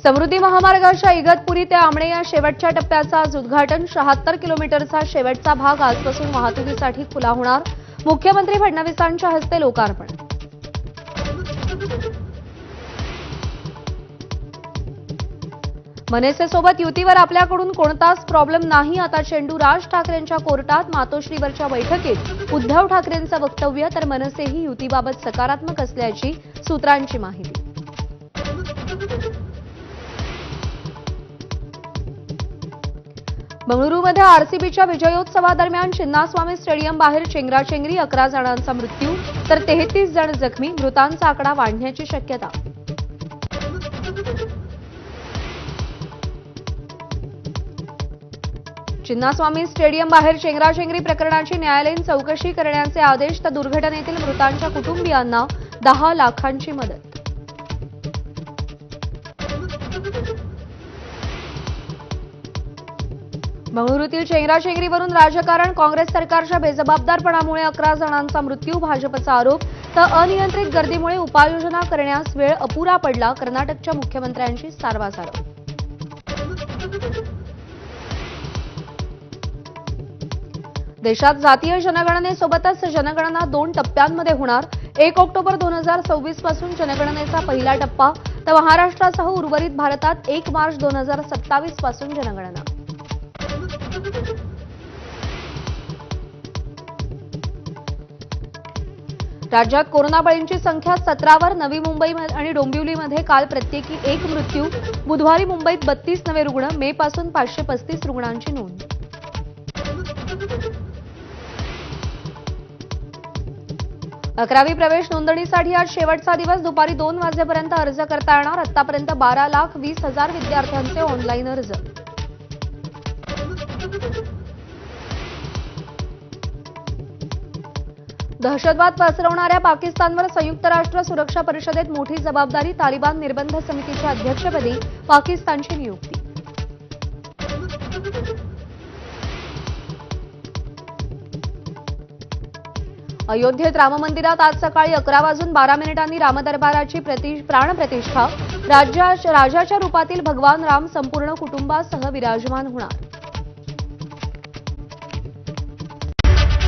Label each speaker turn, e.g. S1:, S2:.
S1: समृद्धी महामार्गाच्या इगतपुरी ते आमणे या शेवटच्या टप्प्याचा आज उद्घाटन 76 किलोमीटरचा शेवटचा भाग आजपासून वाहतुकीसाठी खुला होणार। मुख्यमंत्री फडणवीसांच्या हस्ते लोकार्पण। मनसेसोबत युतीवर आपल्याकडून कोणताच प्रॉब्लेम नाही, आता चेंडू राज ठाकरेंच्या कोर्टात। मातोश्रीवरच्या बैठकीत उद्धव ठाकरेंचं वक्तव्य, तर मनसेही युतीबाबत सकारात्मक असल्याची सूत्रांची माहिती। बंगळुरूमध्ये आरसीबीच्या विजयोत्सवादरम्यान चिन्नास्वामी स्टेडियम बाहेर चेंगराचेंगरी, 11 जणांचा मृत्यू तर 33 जण जखमी। मृतांचा आकडा वाढण्याची शक्यता। चिन्नास्वामी स्टेडियम बाहेर चेंगराचेंगरी प्रकरणाची न्यायालयीन चौकशी करण्याचे आदेश, तर दुर्घटनेतील मृतांच्या कुटुंबियांना 10 लाखांची मदत। बंगळुरूतील चेंगराचेंगरीवरून राजकारण, काँग्रेस सरकारच्या बेजबाबदारपणामुळे 11 जणांचा मृत्यू, भाजपचा आरोप, तर अनियंत्रित गर्दीमुळे उपाययोजना करण्यास वेळ अपुरा पडला। कर्नाटकच्या मुख्यमंत्र्यांची सारवासारव। देशात जातीय जनगणनेसोबतच जनगणना 2 टप्प्यांमध्ये होणार। 1 ऑक्टोबर 2026 पासून जनगणनेचा पहिला टप्पा, तर महाराष्ट्रासह उर्वरित भारतात 1 मार्च 2027 पासून जनगणना। राज्यात कोरोना बळींची संख्या 17 वर। नवी मुंबई आणि डोंबिवलीमध्ये काल प्रत्येकी 1 मृत्यू। बुधवारी मुंबईत 32 नवे रुग्ण। मे पासून 535 रुग्णांची नोंद। अकरावी प्रवेश नोंदणीसाठी आज शेवटचा दिवस। दुपारी 2 वाजेपर्यंत अर्ज करता येणार। आतापर्यंत 12,20,000 विद्यार्थ्यांचे ऑनलाईन अर्ज। दहशतवाद पसरवणाऱ्या पाकिस्तानवर संयुक्त राष्ट्र सुरक्षा परिषदेत मोठी जबाबदारी। तालिबान निर्बंध समितीच्या अध्यक्षपदी पाकिस्तानची नियुक्ती। अयोध्येत राममंदिरात आज सकाळी 11 वाजून 12 मिनिटांनी रामदरबाराची प्राणप्रतिष्ठा। राजाच्या रूपातील भगवान राम संपूर्ण कुटुंबासह विराजमान होणार।